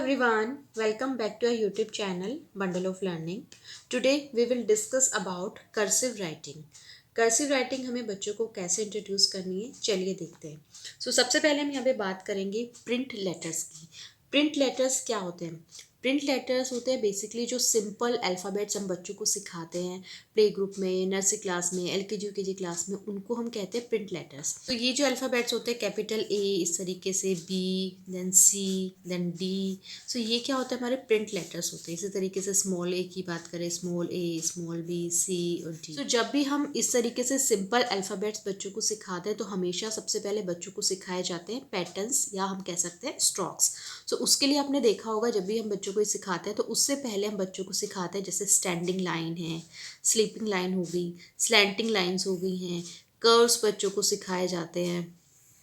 everyone, welcome back to our YouTube channel Bundle of Learning. Today we will discuss about cursive writing. Cursive writing हमें बच्चों को कैसे introduce करनी है, चलिए देखते हैं। सबसे पहले हम यहाँ पे बात करेंगे प्रिंट लेटर्स की। प्रिंट लेटर्स क्या होते हैं? प्रिंट लेटर्स होते हैं बेसिकली जो सिंपल अल्फ़ाबेट्स हम बच्चों को सिखाते हैं प्ले ग्रुप में, नर्सरी क्लास में, एलकेजी यूकेजी क्लास में, उनको हम कहते हैं प्रिंट लेटर्स। तो ये जो अल्फ़ाबेट्स होते हैं कैपिटल ए, इस तरीके से बी, देन सी, देन डी, सो ये क्या होता है हमारे प्रिंट लेटर्स होते हैं। इसी तरीके से स्मॉल ए की बात करें, स्मॉल ए, स्मॉल बी, सी और डी। तो जब भी हम इस तरीके से सिंपल अल्फ़ाबेट्स बच्चों को सिखाते हैं तो हमेशा सबसे पहले बच्चों को सिखाए जाते हैं पैटर्न्स या हम कह सकते हैं स्ट्रोक्स। सो उसके लिए आपने देखा होगा जब भी हम बच्चों को ये सिखाते हैं तो उससे पहले हम बच्चों को सिखाते हैं जैसे स्टैंडिंग लाइन है, स्लीपिंग लाइन हो गई, स्लैंटिंग लाइन्स हो गई हैं, कर्व्स बच्चों को सिखाए जाते हैं,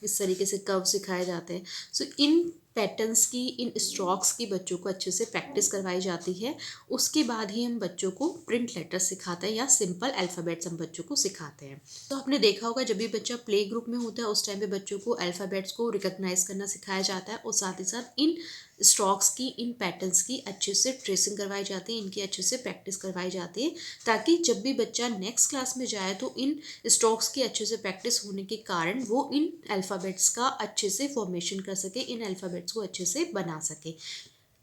इस तरीके से कर्व सिखाए जाते हैं। सो इन पैटर्न्स की, इन स्ट्रोक्स की बच्चों को अच्छे से प्रैक्टिस करवाई जाती है। उसके बाद ही हम बच्चों को प्रिंट लेटर सिखाते हैं या सिंपल अल्फ़ाबेट्स हम बच्चों को सिखाते हैं। तो आपने देखा होगा जब भी बच्चा प्ले ग्रुप में होता है उस टाइम पे बच्चों को अल्फ़ाबेट्स को रिकॉग्नाइज करना सिखाया जाता है और साथ ही साथ इन स्ट्रोक्स की, इन पैटर्न्स की अच्छे से ट्रेसिंग करवाई जाती है, इनकी अच्छे से प्रैक्टिस करवाई जाती है, ताकि जब भी बच्चा नेक्स्ट क्लास में जाए तो इन स्ट्रोक्स की अच्छे से प्रैक्टिस होने के कारण वो इन अल्फ़ाबेट्स का अच्छे से फॉर्मेशन कर सके, इन अल्फ़ाबेट्स को अच्छे से बना सके।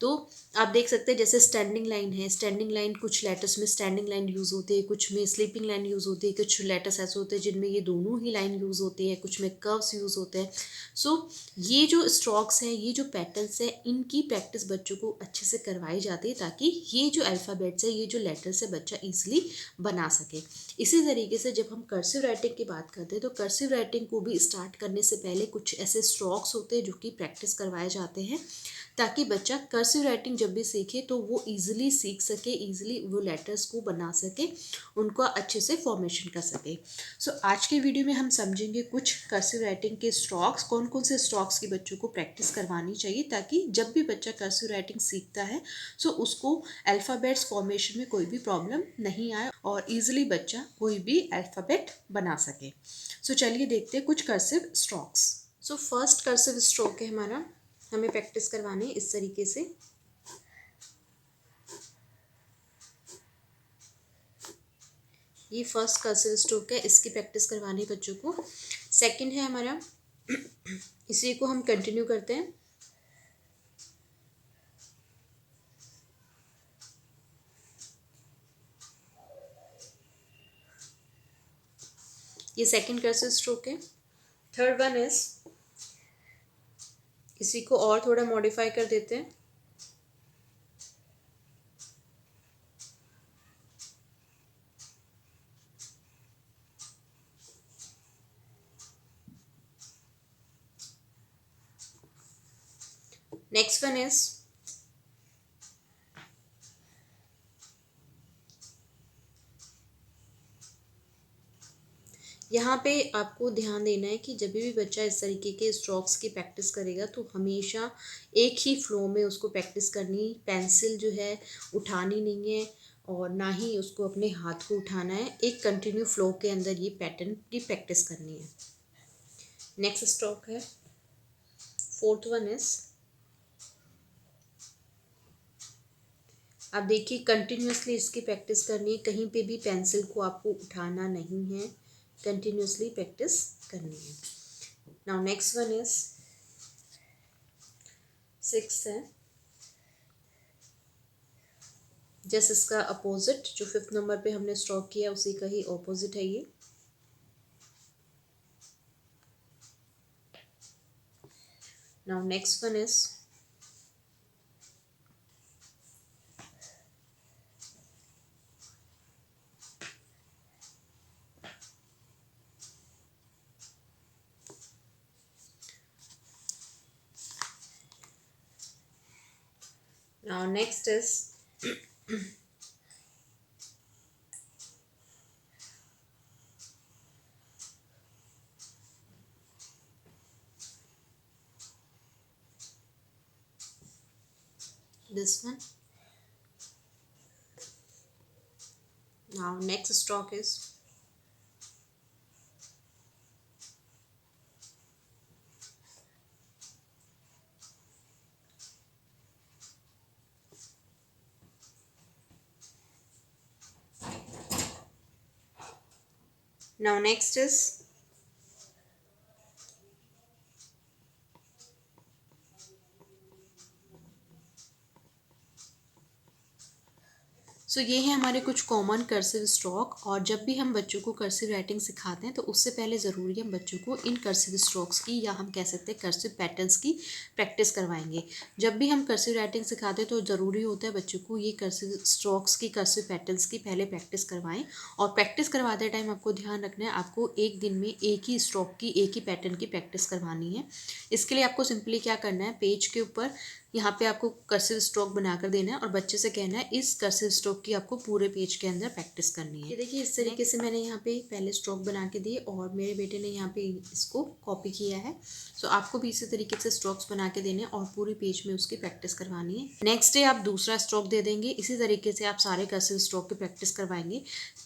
तो आप देख सकते हैं जैसे स्टैंडिंग लाइन है, स्टैंडिंग लाइन कुछ लेटर्स में स्टैंडिंग लाइन यूज़ होती है, कुछ में स्लीपिंग लाइन यूज़ होती है, कुछ लेटर्स ऐसे होते हैं जिनमें ये दोनों ही लाइन यूज़ होती है, कुछ में कर्व्स यूज़ होते हैं। सो ये जो स्ट्रोक्स हैं, ये जो पैटर्न्स हैं, इनकी प्रैक्टिस बच्चों को अच्छे से करवाई जाती है ताकि ये जो अल्फ़ाबेट्स है, ये जो लेटर्स है बच्चा ईजिली बना सके। इसी तरीके से जब हम कर्सिव राइटिंग की बात करते हैं तो कर्सिव राइटिंग को भी स्टार्ट करने से पहले कुछ ऐसे स्ट्रोक्स होते हैं जो कि प्रैक्टिस करवाए जाते हैं ताकि बच्चा कर्सिव राइटिंग जब भी सीखे तो वो ईजिली सीख सके, ईजिली वो लेटर्स को बना सके, उनको अच्छे से फॉर्मेशन कर सके। आज के वीडियो में हम समझेंगे कुछ कर्सिव राइटिंग के स्ट्रोक्स, कौन कौन से स्ट्रोक्स की बच्चों को प्रैक्टिस करवानी चाहिए ताकि जब भी बच्चा कर्सिव राइटिंग सीखता है उसको अल्फ़ाबेट्स फॉर्मेशन में कोई भी प्रॉब्लम नहीं आए और ईजिली बच्चा कोई भी अल्फ़ाबेट बना सके। चलिए देखते हैं कुछ cursive strokes. First cursive stroke है हमारा, हमें प्रैक्टिस करवानी है इस तरीके से। ये फर्स्ट कर्सिव स्ट्रोक है, इसकी प्रैक्टिस करवानी है बच्चों को। सेकंड है हमारा, इसी को हम कंटिन्यू करते हैं। ये सेकंड कर्सिव स्ट्रोक है। थर्ड वन इज, इसी को और थोड़ा मॉडिफाई कर देते हैं। नेक्स्ट वन इज, यहाँ पे आपको ध्यान देना है कि जब भी बच्चा इस तरीके के स्ट्रोक्स की प्रैक्टिस करेगा तो हमेशा एक ही फ्लो में उसको प्रैक्टिस करनी, पेंसिल जो है उठानी नहीं है और ना ही उसको अपने हाथ को उठाना है, एक कंटिन्यू फ्लो के अंदर ये पैटर्न की प्रैक्टिस करनी है। नेक्स्ट स्ट्रोक है, फोर्थ वन इज, आप देखिए कंटिन्यूसली इसकी प्रैक्टिस करनी है, कहीं पे भी पेंसिल को आपको उठाना नहीं है, कंटिन्यूसली प्रैक्टिस करनी है। Now next one is, six है, जैसे इसका अपोजिट जो फिफ्थ नंबर पे हमने स्ट्रोक किया उसी का ही ऑपोजिट है ये। Now next one is, now next is this one. Now next stroke is, Now next is ये है हमारे कुछ कॉमन कर्सिव स्ट्रोक। और जब भी हम बच्चों को कर्सिव राइटिंग सिखाते हैं तो उससे पहले ज़रूरी है हम बच्चों को इन कर्सिव स्ट्रोक्स की, या हम कह सकते हैं कर्सिव पैटर्न्स की प्रैक्टिस करवाएंगे। जब भी हम कर्सिव राइटिंग सिखाते हैं तो ज़रूरी होता है बच्चों को ये कर्सिव स्ट्रोक्स की, कर्सिव पैटर्न्स की पहले प्रैक्टिस करवाएं। और प्रैक्टिस करवाते टाइम आपको ध्यान रखना है, आपको एक दिन में एक ही स्ट्रोक की, एक ही पैटर्न की प्रैक्टिस करवानी है। इसके लिए आपको सिंपली क्या करना है, पेज के ऊपर यहाँ पे आपको कर्सिव स्ट्रोक बनाकर देना है और बच्चे से कहना है इस कर्सिव स्ट्रोक की आपको पूरे पेज के अंदर प्रैक्टिस करनी है। ये देखिए इस तरीके से मैंने यहाँ पे पहले स्ट्रोक बना के दिए और मेरे बेटे ने यहाँ पे इसको कॉपी किया है। आपको भी इसी तरीके से स्ट्रोक्स बना के देने और पूरी पेज में उसकी प्रैक्टिस करवानी है। नेक्स्ट डे आप दूसरा स्ट्रोक दे देंगे। इसी तरीके से आप सारे कर्सिव स्ट्रोक की प्रैक्टिस करवाएंगे।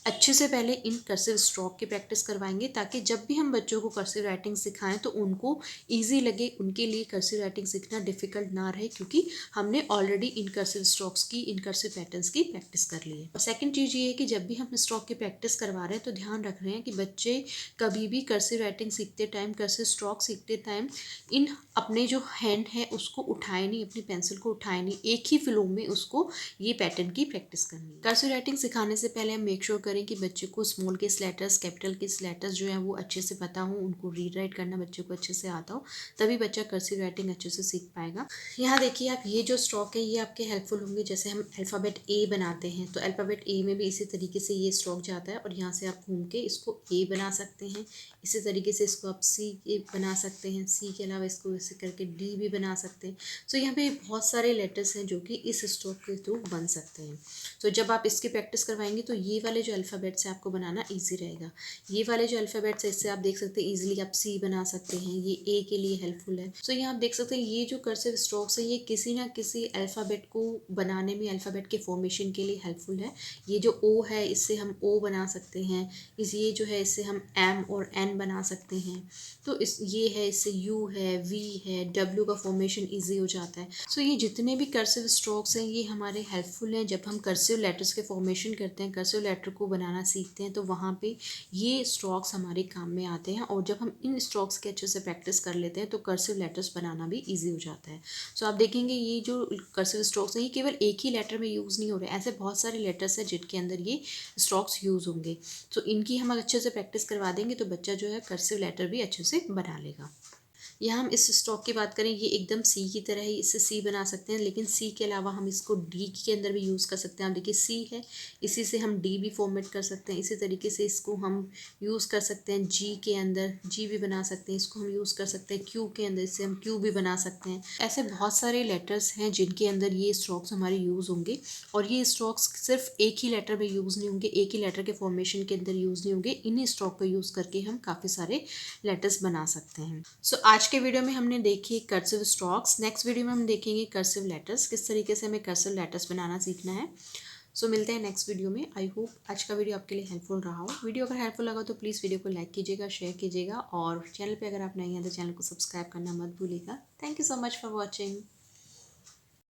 अच्छे से पहले इन कर्सिव स्ट्रोक की प्रैक्टिस करवाएंगे ताकि जब भी हम बच्चों को कर्सिव राइटिंग सिखाएं तो उनको ईजी लगे, उनके लिए कर्सिव राइटिंग सीखना डिफिकल्ट ना रहे, क्योंकि हमने ऑलरेडी इन कर्सिव स्ट्रोक्स की, इन कर्सिव पैटर्न्स की प्रैक्टिस कर ली है। और सेकंड चीज़ ये है कि जब भी हम स्ट्रोक की प्रैक्टिस करवा रहे हैं तो ध्यान रख रहे हैं कि बच्चे कभी भी कर्सिव राइटिंग सीखते टाइम, कर्सिव स्ट्रोक सीखते टाइम इन अपने जो हैंड है उसको उठाए नहीं, अपनी पेंसिल को उठाए नहीं, एक ही फ्लो में उसको ये पैटर्न की प्रैक्टिस करनी है। कर्सिव राइटिंग सिखाने से पहले हम मेक श्योर करें कि बच्चे को small case letters, capital case letters जो है वो अच्छे से पता हो, उनको रीड राइट करना बच्चे को अच्छे से आता हो, तभी बच्चा कर्सिव राइटिंग अच्छे से सीख पाएगा। यहाँ देखिए आप, ये जो स्ट्रोक है ये आपके हेल्पफुल होंगे। जैसे हम अल्फ़ाबेट ए बनाते हैं तो अल्फ़ाबेट ए में भी इसी तरीके से ये स्ट्रोक जाता है और यहाँ से आप घूम के इसको ए बना सकते हैं। इसी तरीके से इसको आप सी ए बना सकते हैं। सी के अलावा इसको ऐसे करके डी भी बना सकते हैं। यहाँ पे बहुत सारे लेटर्स हैं जो कि इस स्ट्रोक के थ्रू बन सकते हैं। जब आप इसकी प्रैक्टिस करवाएंगे तो ये वाले जो अल्फ़ाबेट्स हैं आपको बनाना ईजी रहेगा। ये वाले जो अल्फ़ाबेट्स है इससे आप देख सकते हैं ईजिली आप सी बना सकते हैं। ये ए के लिए हेल्पफुल है। यहाँ आप देख सकते हैं ये जो कर्सिव स्ट्रोक्स है ये किसी ना किसी अल्फ़ाबेट को बनाने में, अल्फ़ाबेट के फॉर्मेशन के लिए हेल्पफुल है। ये जो ओ है इससे हम ओ बना सकते हैं। ये जो है इससे हम एम और एन बना सकते हैं। ये है, इससे यू है, वी है, डब्ल्यू का फॉर्मेशन ईजी हो जाता है। ये जितने भी कर्सिव स्ट्रोक्स हैं ये हमारे हेल्पफुल हैं जब हम कर्सिव लेटर्स के फॉर्मेशन करते हैं, कर्सिव लेटर को बनाना सीखते हैं, तो वहाँ पे ये स्ट्रोक्स हमारे काम में आते हैं। और जब हम इन स्ट्रोक्स के अच्छे से प्रैक्टिस कर लेते हैं तो कर्सिव लेटर्स बनाना भी ईजी हो जाता है। आप देखेंगे ये जो कर्सिव स्ट्रोक्स हैं ये केवल एक ही लेटर में यूज़ नहीं हो रहे, ऐसे बहुत सारे लेटर्स हैं जिनके अंदर ये स्ट्रोक्स यूज़ होंगे। इनकी हम अच्छे से प्रैक्टिस करवा देंगे तो बच्चा जो है कर्सिव लेटर भी अच्छे से बना लेगा। यहाँ हम इस स्ट्रोक की बात करें, ये एकदम सी की तरह ही, इससे सी बना सकते हैं, लेकिन सी के अलावा हम इसको डी के अंदर भी यूज़ कर सकते हैं। आप देखिए सी है, इसी से हम डी भी फॉर्मेट कर सकते हैं। इसी तरीके से इसको हम यूज़ कर सकते हैं जी के अंदर, जी भी बना सकते हैं। इसको हम यूज़ कर सकते हैं क्यू के अंदर, इससे हम क्यू भी बना सकते हैं। ऐसे बहुत सारे लेटर्स हैं जिनके अंदर ये स्ट्रोक्स हमारे यूज़ होंगे। और ये स्ट्रोक्स सिर्फ एक ही लेटर में यूज़ नहीं होंगे, एक ही लेटर के फॉर्मेशन के अंदर यूज़ नहीं होंगे। इन्हीं स्ट्रोक को यूज़ करके हम काफ़ी सारे लेटर्स बना सकते हैं। आज के वीडियो में हमने देखी कर्सिव स्ट्रोक्स। नेक्स्ट वीडियो में हम देखेंगे कर्सिव लेटर्स, किस तरीके से हमें कर्सिव लेटर्स बनाना सीखना है। मिलते हैं नेक्स्ट वीडियो में। आई होप आज का वीडियो आपके लिए हेल्पफुल रहा हो। वीडियो अगर हेल्पफुल लगा तो प्लीज़ वीडियो को लाइक कीजिएगा, शेयर कीजिएगा और चैनल पे अगर आप नए हैं तो चैनल को सब्सक्राइब करना मत भूलिएगा। Thank you so much for watching.